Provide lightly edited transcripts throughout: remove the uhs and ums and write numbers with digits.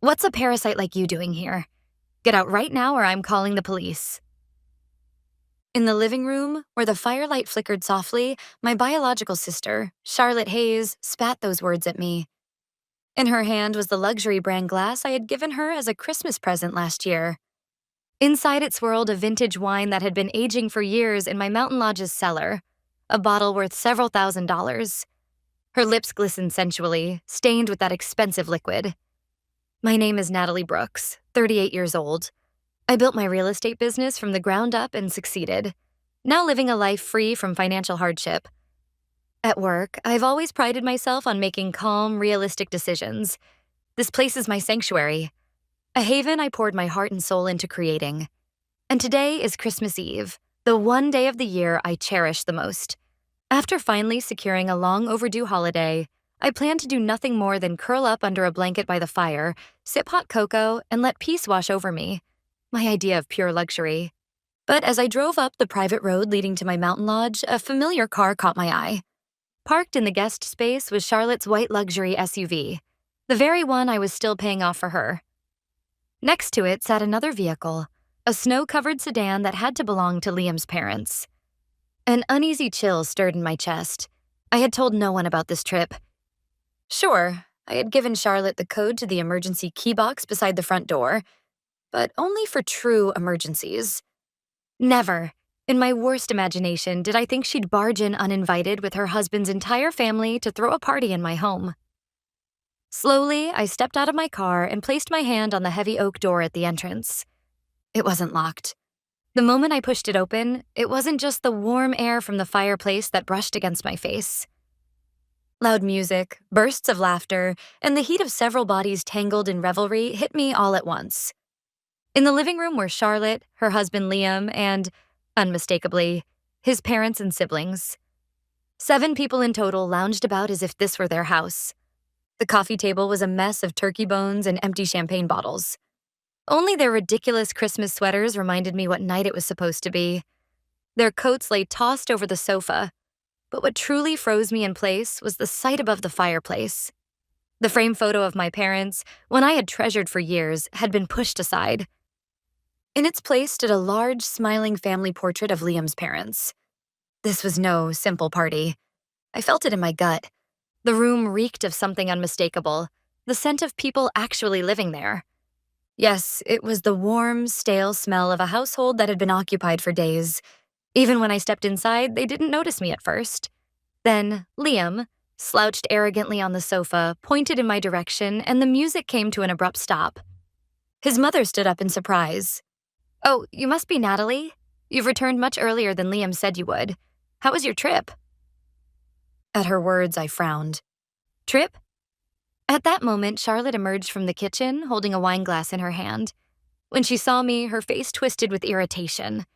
What's a parasite like you doing here? Get out right now or I'm calling the police. In the living room, where the firelight flickered softly, my biological sister, Charlotte Hayes, spat those words at me. In her hand was the luxury brand glass I had given her as a Christmas present last year. Inside it swirled a vintage wine that had been aging for years in my mountain lodge's cellar, a bottle worth several $1,000s. Her lips glistened sensually, stained with that expensive liquid. My name is Natalie Brooks, 38 years old. I built my real estate business from the ground up and succeeded, now living a life free from financial hardship. At work, I've always prided myself on making calm, realistic decisions. This place is my sanctuary, a haven I poured my heart and soul into creating. And today is Christmas Eve, the one day of the year I cherish the most. After finally securing a long overdue holiday, I plan to do nothing more than curl up under a blanket by the fire, sip hot cocoa, and let peace wash over me. My idea of pure luxury. But as I drove up the private road leading to my mountain lodge, a familiar car caught my eye. Parked in the guest space was Charlotte's white luxury SUV, the very one I was still paying off for her. Next to it sat another vehicle, a snow-covered sedan that had to belong to Liam's parents. An uneasy chill stirred in my chest. I had told no one about this trip. Sure, I had given Charlotte the code to the emergency key box beside the front door, but only for true emergencies. Never, in my worst imagination, did I think she'd barge in uninvited with her husband's entire family to throw a party in my home. Slowly, I stepped out of my car and placed my hand on the heavy oak door at the entrance. It wasn't locked. The moment I pushed it open, it wasn't just the warm air from the fireplace that brushed against my face. Loud music, bursts of laughter, and the heat of several bodies tangled in revelry hit me all at once. In the living room were Charlotte, her husband Liam, and, unmistakably, his parents and siblings. 7 people in total lounged about as if this were their house. The coffee table was a mess of turkey bones and empty champagne bottles. Only their ridiculous Christmas sweaters reminded me what night it was supposed to be. Their coats lay tossed over the sofa, but what truly froze me in place was the sight above the fireplace. The framed photo of my parents, one I had treasured for years, had been pushed aside. In its place stood a large, smiling family portrait of Liam's parents. This was no simple party. I felt it in my gut. The room reeked of something unmistakable, the scent of people actually living there. Yes, it was the warm, stale smell of a household that had been occupied for days. Even when I stepped inside, they didn't notice me at first. Then, Liam, slouched arrogantly on the sofa, pointed in my direction, and the music came to an abrupt stop. His mother stood up in surprise. "Oh, you must be Natalie. You've returned much earlier than Liam said you would. How was your trip?" At her words, I frowned. Trip? At that moment, Charlotte emerged from the kitchen, holding a wine glass in her hand. When she saw me, her face twisted with irritation.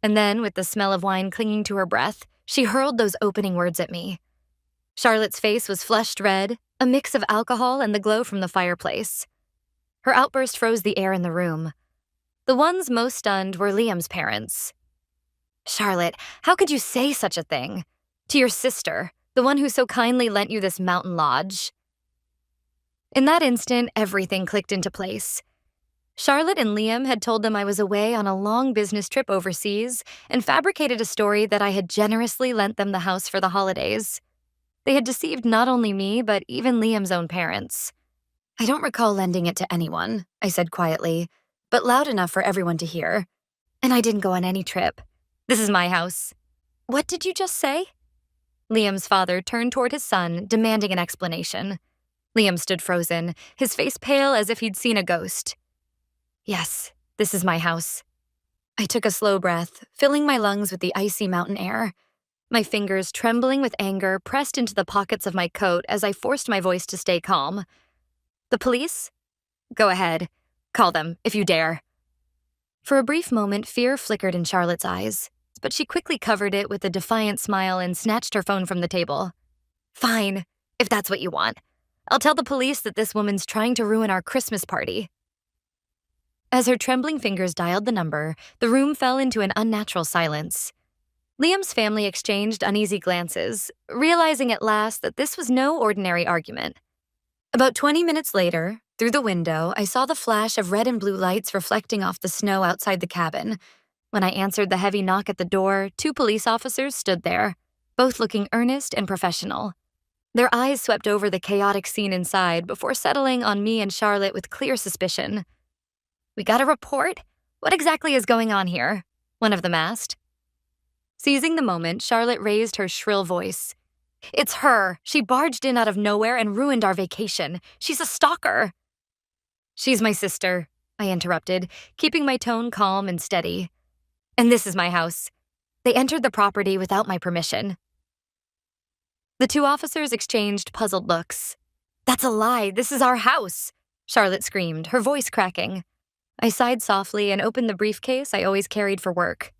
And then, with the smell of wine clinging to her breath, she hurled those opening words at me. Charlotte's face was flushed red, a mix of alcohol and the glow from the fireplace. Her outburst froze the air in the room. The ones most stunned were Liam's parents. "Charlotte, how could you say such a thing? To your sister, the one who so kindly lent you this mountain lodge." In that instant, everything clicked into place. Charlotte and Liam had told them I was away on a long business trip overseas and fabricated a story that I had generously lent them the house for the holidays. They had deceived not only me, but even Liam's own parents. "I don't recall lending it to anyone," I said quietly, but loud enough for everyone to hear. "And I didn't go on any trip. This is my house." "What did you just say?" Liam's father turned toward his son, demanding an explanation. Liam stood frozen, his face pale as if he'd seen a ghost. "Yes, this is my house." I took a slow breath, filling my lungs with the icy mountain air. My fingers, trembling with anger, pressed into the pockets of my coat as I forced my voice to stay calm. "The police? Go ahead. Call them, if you dare." For a brief moment, fear flickered in Charlotte's eyes, but she quickly covered it with a defiant smile and snatched her phone from the table. "Fine, if that's what you want. I'll tell the police that this woman's trying to ruin our Christmas party." As her trembling fingers dialed the number, the room fell into an unnatural silence. Liam's family exchanged uneasy glances, realizing at last that this was no ordinary argument. About 20 minutes later, through the window, I saw the flash of red and blue lights reflecting off the snow outside the cabin. When I answered the heavy knock at the door, 2 police officers stood there, both looking earnest and professional. Their eyes swept over the chaotic scene inside before settling on me and Charlotte with clear suspicion. "We got a report? What exactly is going on here?" one of them asked. Seizing the moment, Charlotte raised her shrill voice. "It's her! She barged in out of nowhere and ruined our vacation. She's a stalker!" "She's my sister," I interrupted, keeping my tone calm and steady. "And this is my house. They entered the property without my permission." The 2 officers exchanged puzzled looks. "That's a lie. This is our house," Charlotte screamed, her voice cracking. I sighed softly and opened the briefcase I always carried for work.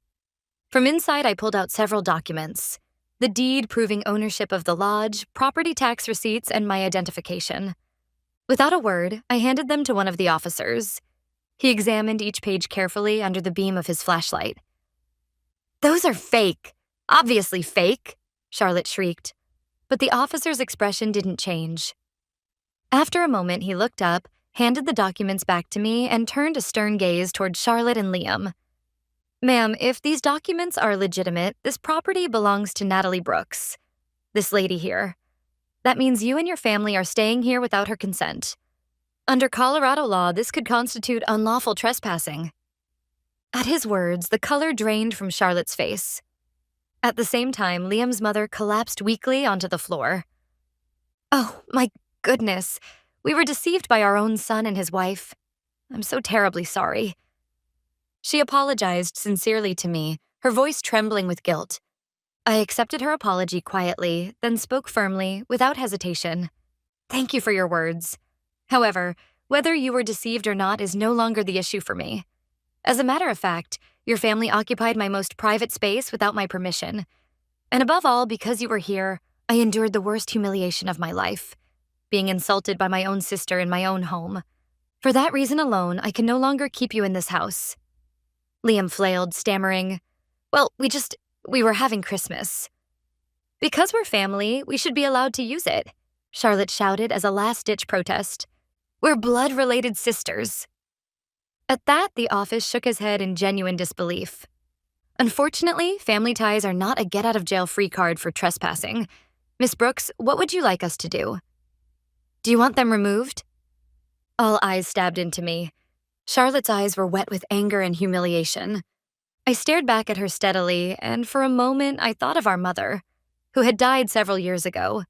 From inside, I pulled out several documents: the deed proving ownership of the lodge, property tax receipts, and my identification. Without a word, I handed them to one of the officers. He examined each page carefully under the beam of his flashlight. "Those are fake. Obviously fake," Charlotte shrieked. But the officer's expression didn't change. After a moment, he looked up, handed the documents back to me, and turned a stern gaze toward Charlotte and Liam. "Ma'am, if these documents are legitimate, this property belongs to Natalie Brooks, this lady here. That means you and your family are staying here without her consent. Under Colorado law, this could constitute unlawful trespassing." At his words, the color drained from Charlotte's face. At the same time, Liam's mother collapsed weakly onto the floor. "Oh, my goodness. We were deceived by our own son and his wife. I'm so terribly sorry." She apologized sincerely to me, her voice trembling with guilt. I accepted her apology quietly, then spoke firmly, without hesitation. "Thank you for your words. However, whether you were deceived or not is no longer the issue for me. As a matter of fact, your family occupied my most private space without my permission. And above all, because you were here, I endured the worst humiliation of my life, being insulted by my own sister in my own home. For that reason alone, I can no longer keep you in this house." Liam flailed, stammering, "Well, we were having Christmas." "Because we're family, we should be allowed to use it," Charlotte shouted as a last-ditch protest. "We're blood-related sisters." At that, the office shook his head in genuine disbelief. "Unfortunately, family ties are not a get-out-of-jail-free card for trespassing. Miss Brooks, what would you like us to do?" "Do you want them removed?" All eyes stabbed into me. Charlotte's eyes were wet with anger and humiliation. I stared back at her steadily, and for a moment I thought of our mother, who had died several years ago.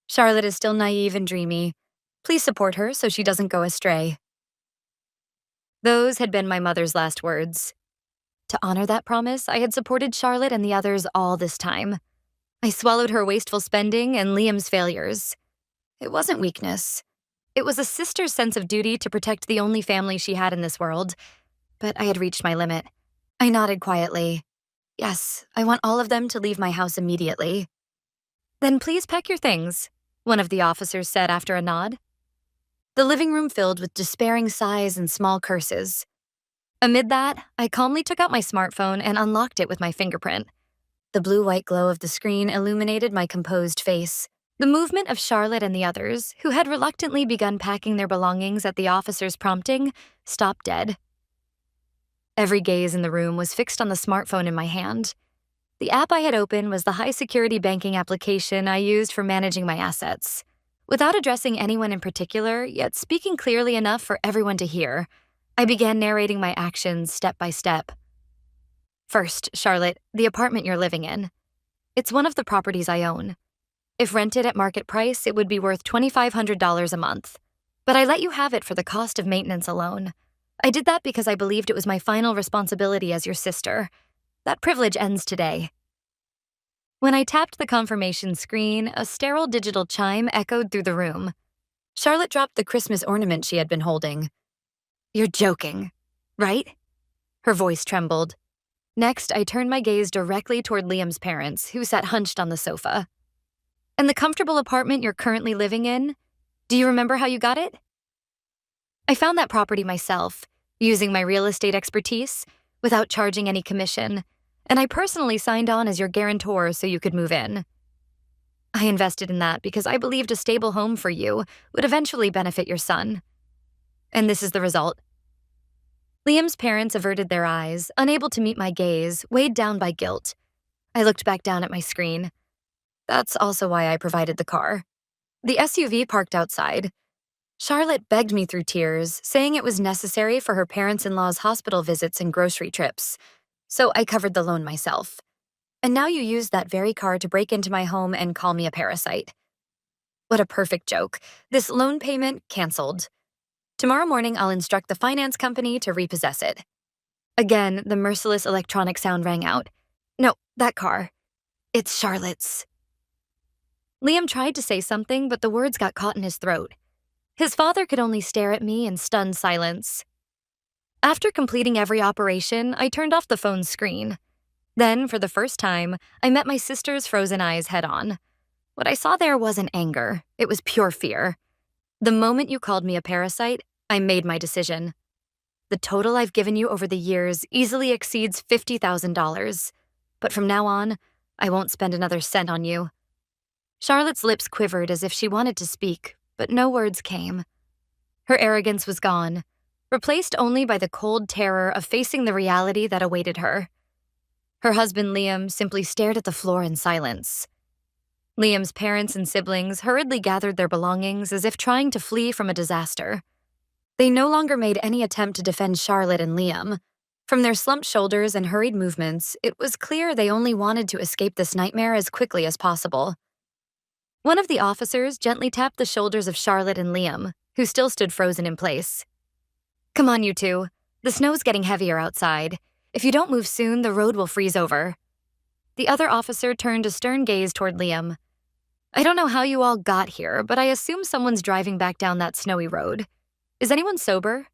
"Charlotte is still naive and dreamy. Please support her so she doesn't go astray." Those had been my mother's last words. To honor that promise, I had supported Charlotte and the others all this time. I swallowed her wasteful spending and Liam's failures. It wasn't weakness. It was a sister's sense of duty to protect the only family she had in this world. But I had reached my limit. I nodded quietly. "Yes, I want all of them to leave my house immediately." "Then please pack your things," one of the officers said after a nod. The living room filled with despairing sighs and small curses. Amid that, I calmly took out my smartphone and unlocked it with my fingerprint. The blue-white glow of the screen illuminated my composed face. The movement of Charlotte and the others, who had reluctantly begun packing their belongings at the officer's prompting, stopped dead. Every gaze in the room was fixed on the smartphone in my hand. The app I had opened was the high-security banking application I used for managing my assets. Without addressing anyone in particular, yet speaking clearly enough for everyone to hear, I began narrating my actions step by step. "First, Charlotte, the apartment you're living in. It's one of the properties I own. If rented at market price, it would be worth $2,500 a month. But I let you have it for the cost of maintenance alone. I did that because I believed it was my final responsibility as your sister. That privilege ends today." When I tapped the confirmation screen, a sterile digital chime echoed through the room. Charlotte dropped the Christmas ornament she had been holding. "You're joking, right?" Her voice trembled. Next, I turned my gaze directly toward Liam's parents, who sat hunched on the sofa. "And the comfortable apartment you're currently living in? Do you remember how you got it?" "I found that property myself, using my real estate expertise, without charging any commission, and I personally signed on as your guarantor so you could move in." I invested in that because I believed a stable home for you would eventually benefit your son. And this is the result. Liam's parents averted their eyes, unable to meet my gaze, weighed down by guilt. I looked back down at my screen. That's also why I provided the car. The SUV parked outside. Charlotte begged me through tears, saying it was necessary for her parents-in-law's hospital visits and grocery trips. So I covered the loan myself. And now you used that very car to break into my home and call me a parasite. What a perfect joke. This loan payment canceled. Tomorrow morning, I'll instruct the finance company to repossess it. Again, the merciless electronic sound rang out. No, that car. It's Charlotte's. Liam tried to say something, but the words got caught in his throat. His father could only stare at me in stunned silence. After completing every operation, I turned off the phone's screen. Then, for the first time, I met my sister's frozen eyes head-on. What I saw there wasn't anger. It was pure fear. The moment you called me a parasite, I made my decision. The total I've given you over the years easily exceeds $50,000. But from now on, I won't spend another cent on you. Charlotte's lips quivered as if she wanted to speak, but no words came. Her arrogance was gone, replaced only by the cold terror of facing the reality that awaited her. Her husband, Liam, simply stared at the floor in silence. Liam's parents and siblings hurriedly gathered their belongings as if trying to flee from a disaster. They no longer made any attempt to defend Charlotte and Liam. From their slumped shoulders and hurried movements, it was clear they only wanted to escape this nightmare as quickly as possible. One of the officers gently tapped the shoulders of Charlotte and Liam, who still stood frozen in place. Come on, you two. The snow's getting heavier outside. If you don't move soon, the road will freeze over. The other officer turned a stern gaze toward Liam. I don't know how you all got here, but I assume someone's driving back down that snowy road. Is anyone sober?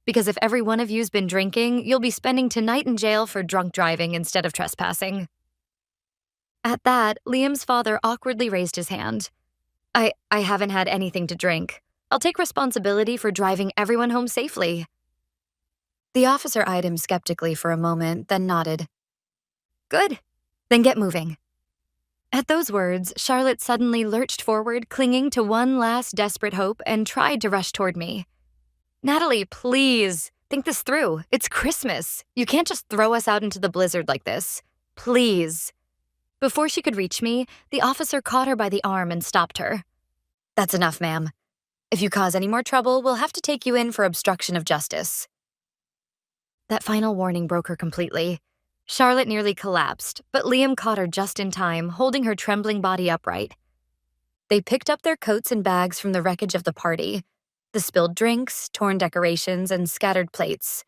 Because if every one of you's been drinking, you'll be spending tonight in jail for drunk driving instead of trespassing. At that, Liam's father awkwardly raised his hand. I haven't had anything to drink. I'll take responsibility for driving everyone home safely. The officer eyed him skeptically for a moment, then nodded. Good. Then get moving. At those words, Charlotte suddenly lurched forward, clinging to one last desperate hope, and tried to rush toward me. Natalie, please, think this through. It's Christmas. You can't just throw us out into the blizzard like this. Please. Before she could reach me, the officer caught her by the arm and stopped her. That's enough, ma'am. If you cause any more trouble, we'll have to take you in for obstruction of justice. That final warning broke her completely. Charlotte nearly collapsed, but Liam caught her just in time, holding her trembling body upright. They picked up their coats and bags from the wreckage of the party, the spilled drinks, torn decorations, and scattered plates,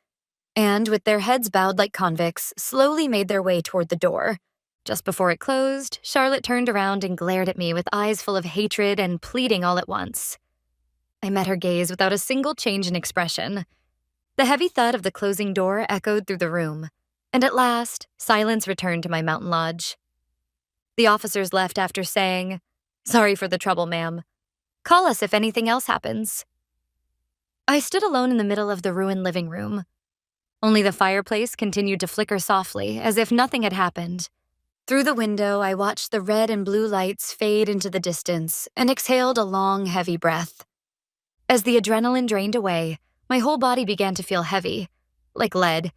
and, with their heads bowed like convicts, slowly made their way toward the door. Just before it closed, Charlotte turned around and glared at me with eyes full of hatred and pleading all at once. I met her gaze without a single change in expression. The heavy thud of the closing door echoed through the room, and at last, silence returned to my mountain lodge. The officers left after saying, "Sorry for the trouble, ma'am. Call us if anything else happens." I stood alone in the middle of the ruined living room. Only the fireplace continued to flicker softly, as if nothing had happened. Through the window, I watched the red and blue lights fade into the distance and exhaled a long, heavy breath. As the adrenaline drained away, my whole body began to feel heavy, like lead.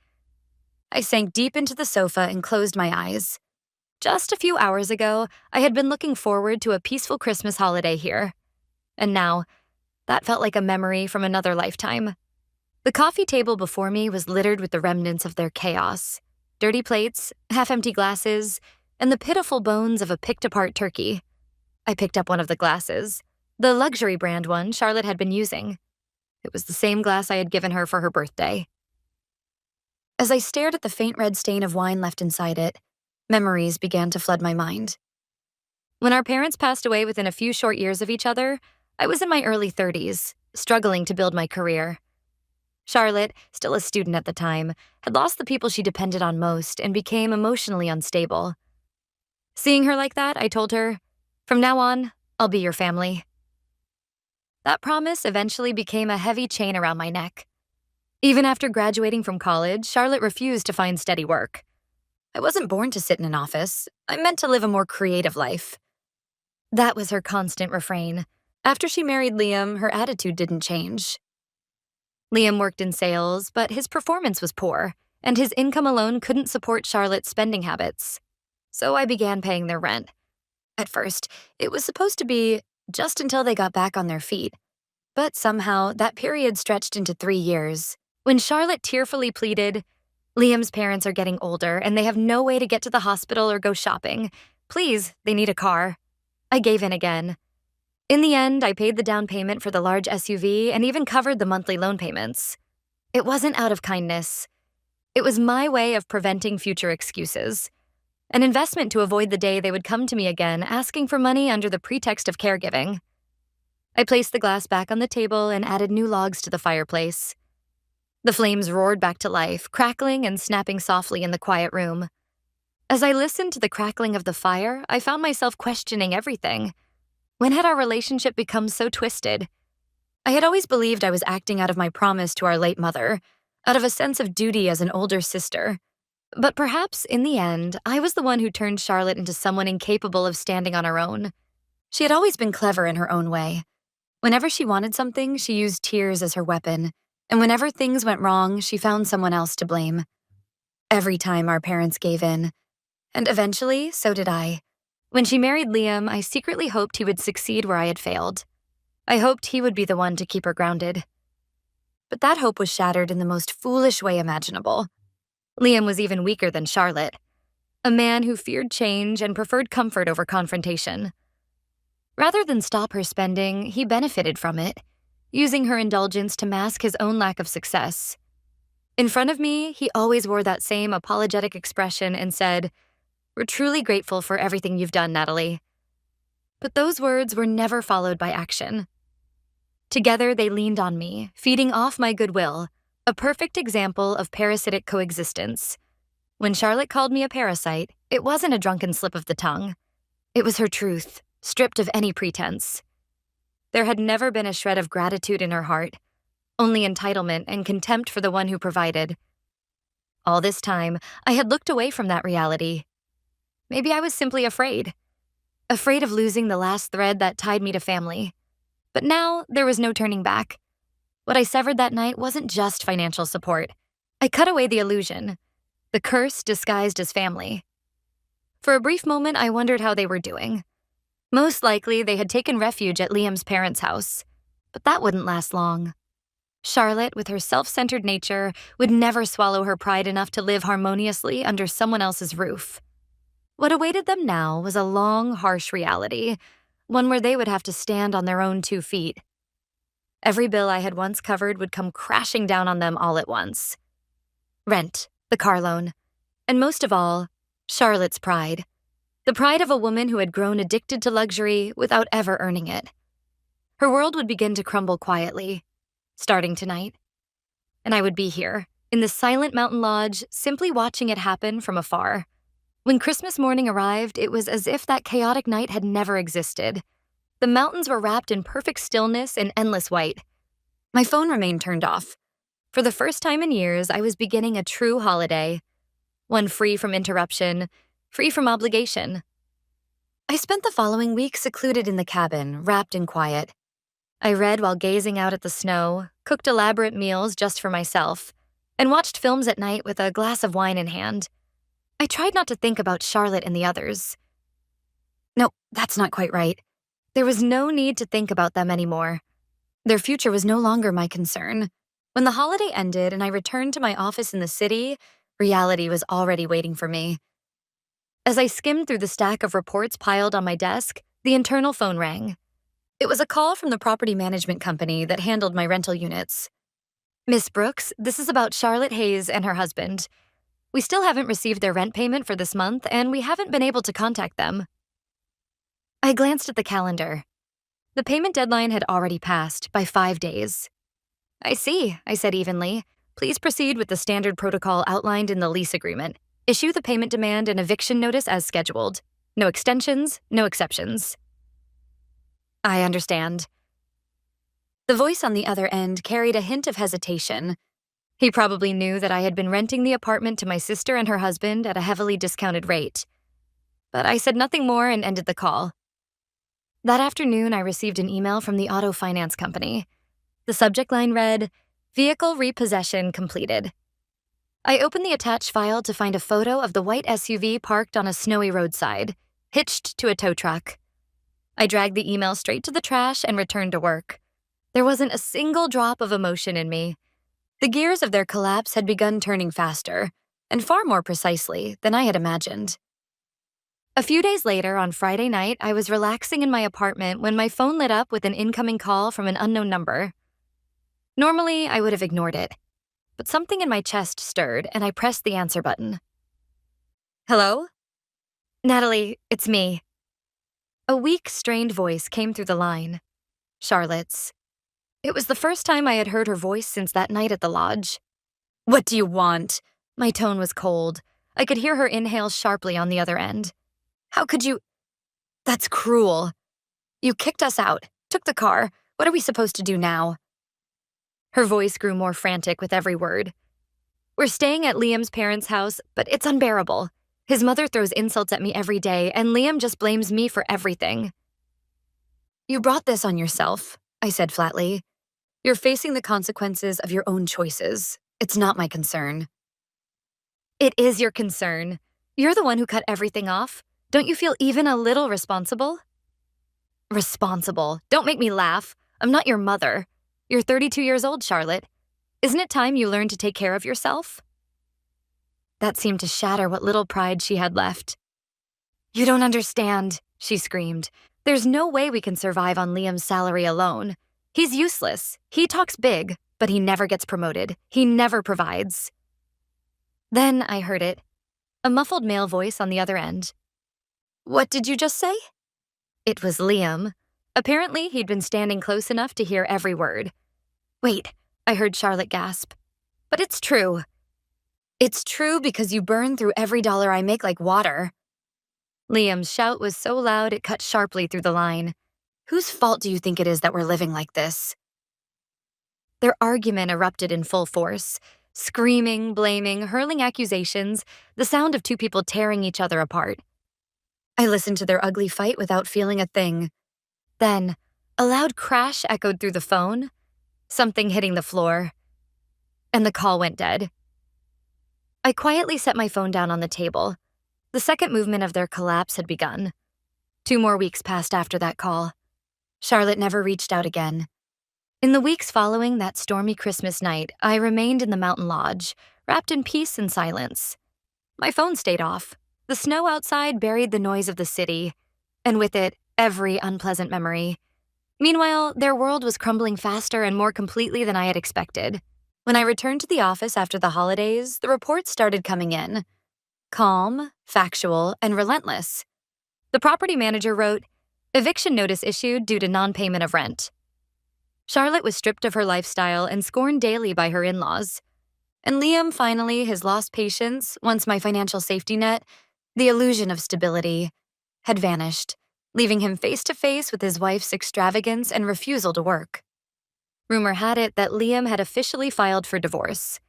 I sank deep into the sofa and closed my eyes. Just a few hours ago, I had been looking forward to a peaceful Christmas holiday here. And now, that felt like a memory from another lifetime. The coffee table before me was littered with the remnants of their chaos. Dirty plates, half-empty glasses, and the pitiful bones of a picked-apart turkey. I picked up one of the glasses, the luxury brand one Charlotte had been using. It was the same glass I had given her for her birthday. As I stared at the faint red stain of wine left inside it, memories began to flood my mind. When our parents passed away within a few short years of each other, I was in my early 30s, struggling to build my career. Charlotte, still a student at the time, had lost the people she depended on most and became emotionally unstable. Seeing her like that, I told her, "From now on, I'll be your family." That promise eventually became a heavy chain around my neck. Even after graduating from college, Charlotte refused to find steady work. I wasn't born to sit in an office. I meant to live a more creative life. That was her constant refrain. After she married Liam, her attitude didn't change. Liam worked in sales, but his performance was poor, and his income alone couldn't support Charlotte's spending habits. So I began paying their rent. At first, it was supposed to be just until they got back on their feet. But somehow, that period stretched into 3 years. When Charlotte tearfully pleaded, "Liam's parents are getting older, and they have no way to get to the hospital or go shopping. Please, they need a car." I gave in again. In the end, I paid the down payment for the large SUV and even covered the monthly loan payments. It wasn't out of kindness. It was my way of preventing future excuses. An investment to avoid the day they would come to me again asking for money under the pretext of caregiving. I placed the glass back on the table and added new logs to the fireplace. The flames roared back to life, crackling and snapping softly in the quiet room. As I listened to the crackling of the fire, I found myself questioning everything. When had our relationship become so twisted? I had always believed I was acting out of my promise to our late mother, out of a sense of duty as an older sister. But perhaps, in the end, I was the one who turned Charlotte into someone incapable of standing on her own. She had always been clever in her own way. Whenever she wanted something, she used tears as her weapon, and whenever things went wrong, she found someone else to blame. Every time our parents gave in. And eventually, so did I. When she married Liam, I secretly hoped he would succeed where I had failed. I hoped he would be the one to keep her grounded. But that hope was shattered in the most foolish way imaginable. Liam was even weaker than Charlotte, a man who feared change and preferred comfort over confrontation. Rather than stop her spending, he benefited from it, using her indulgence to mask his own lack of success. In front of me, he always wore that same apologetic expression and said, "We're truly grateful for everything you've done, Natalie." But those words were never followed by action. Together, they leaned on me, feeding off my goodwill, a perfect example of parasitic coexistence. When Charlotte called me a parasite, it wasn't a drunken slip of the tongue. It was her truth, stripped of any pretense. There had never been a shred of gratitude in her heart, only entitlement and contempt for the one who provided. All this time, I had looked away from that reality. Maybe I was simply afraid of losing the last thread that tied me to family. But now, there was no turning back. What I severed that night wasn't just financial support. I cut away the illusion, the curse disguised as family. For a brief moment, I wondered how they were doing. Most likely, they had taken refuge at Liam's parents' house. But that wouldn't last long. Charlotte, with her self-centered nature, would never swallow her pride enough to live harmoniously under someone else's roof. What awaited them now was a long, harsh reality, one where they would have to stand on their own 2 feet. Every bill I had once covered would come crashing down on them all at once. Rent, the car loan, and most of all, Charlotte's pride. The pride of a woman who had grown addicted to luxury without ever earning it. Her world would begin to crumble quietly, starting tonight. And I would be here, in the silent mountain lodge, simply watching it happen from afar. When Christmas morning arrived, it was as if that chaotic night had never existed. The mountains were wrapped in perfect stillness and endless white. My phone remained turned off. For the first time in years, I was beginning a true holiday. One free from interruption, free from obligation. I spent the following week secluded in the cabin, wrapped in quiet. I read while gazing out at the snow, cooked elaborate meals just for myself, and watched films at night with a glass of wine in hand. I tried not to think about Charlotte and the others. No, that's not quite right. There was no need to think about them anymore. Their future was no longer my concern. When the holiday ended and I returned to my office in the city, reality was already waiting for me. As I skimmed through the stack of reports piled on my desk, the internal phone rang. It was a call from the property management company that handled my rental units. "Miss Brooks, this is about Charlotte Hayes and her husband. We still haven't received their rent payment for this month, and we haven't been able to contact them." I glanced at the calendar. The payment deadline had already passed by 5 days. "I see," I said evenly. "Please proceed with the standard protocol outlined in the lease agreement. Issue the payment demand and eviction notice as scheduled. No extensions, no exceptions." "I understand." The voice on the other end carried a hint of hesitation. He probably knew that I had been renting the apartment to my sister and her husband at a heavily discounted rate. But I said nothing more and ended the call. That afternoon, I received an email from the auto finance company. The subject line read, "Vehicle repossession completed." I opened the attached file to find a photo of the white SUV parked on a snowy roadside, hitched to a tow truck. I dragged the email straight to the trash and returned to work. There wasn't a single drop of emotion in me. The gears of their collapse had begun turning faster, and far more precisely than I had imagined. A few days later, on Friday night, I was relaxing in my apartment when my phone lit up with an incoming call from an unknown number. Normally, I would have ignored it, but something in my chest stirred, and I pressed the answer button. "Hello?" "Natalie, it's me." A weak, strained voice came through the line. Charlotte's. It was the first time I had heard her voice since that night at the lodge. "What do you want?" My tone was cold. I could hear her inhale sharply on the other end. "How could you? That's cruel. You kicked us out, took the car. What are we supposed to do now?" Her voice grew more frantic with every word. "We're staying at Liam's parents' house, but it's unbearable. His mother throws insults at me every day, and Liam just blames me for everything." "You brought this on yourself," I said flatly. "You're facing the consequences of your own choices. It's not my concern." "It is your concern. You're the one who cut everything off. Don't you feel even a little responsible?" "Responsible? Don't make me laugh. I'm not your mother. You're 32 years old, Charlotte. Isn't it time you learned to take care of yourself?" That seemed to shatter what little pride she had left. "You don't understand," she screamed. "There's no way we can survive on Liam's salary alone. He's useless. He talks big, but he never gets promoted. He never provides." Then I heard it, a muffled male voice on the other end. "What did you just say?" It was Liam. Apparently, he'd been standing close enough to hear every word. "Wait," I heard Charlotte gasp. "But it's true. It's true because you burn through every dollar I make like water." Liam's shout was so loud it cut sharply through the line. "Whose fault do you think it is that we're living like this?" Their argument erupted in full force. Screaming, blaming, hurling accusations, the sound of two people tearing each other apart. I listened to their ugly fight without feeling a thing. Then, a loud crash echoed through the phone, something hitting the floor, and the call went dead. I quietly set my phone down on the table. The second movement of their collapse had begun. 2 more weeks passed after that call. Charlotte never reached out again. In the weeks following that stormy Christmas night, I remained in the mountain lodge, wrapped in peace and silence. My phone stayed off. The snow outside buried the noise of the city, and with it, every unpleasant memory. Meanwhile, their world was crumbling faster and more completely than I had expected. When I returned to the office after the holidays, the reports started coming in. Calm, factual, and relentless. The property manager wrote, "Eviction notice issued due to non-payment of rent." Charlotte was stripped of her lifestyle and scorned daily by her in-laws. And Liam finally has lost patience once my financial safety net, the illusion of stability, had vanished, leaving him face to face with his wife's extravagance and refusal to work. Rumor had it that Liam had officially filed for divorce.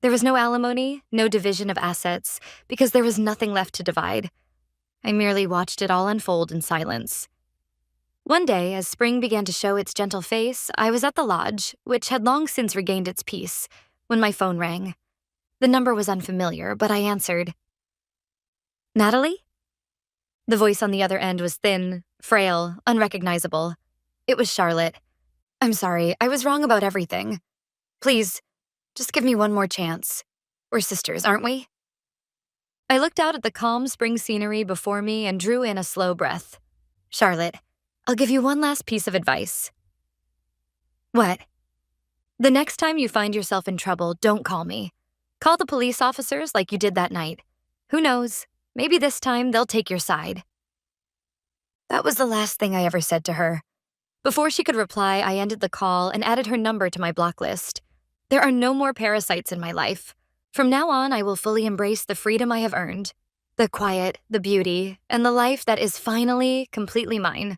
There was no alimony, no division of assets, because there was nothing left to divide. I merely watched it all unfold in silence. One day, as spring began to show its gentle face, I was at the lodge, which had long since regained its peace, when my phone rang. The number was unfamiliar, but I answered. "Natalie?" The voice on the other end was thin, frail, unrecognizable. It was Charlotte. "I'm sorry, I was wrong about everything. Please, just give me one more chance. We're sisters, aren't we?" I looked out at the calm spring scenery before me and drew in a slow breath. "Charlotte, I'll give you one last piece of advice." "What?" "The next time you find yourself in trouble, don't call me. Call the police officers like you did that night. Who knows, maybe this time they'll take your side." That was the last thing I ever said to her. Before she could reply, I ended the call and added her number to my block list. There are no more parasites in my life. From now on, I will fully embrace the freedom I have earned, the quiet, the beauty, and the life that is finally completely mine.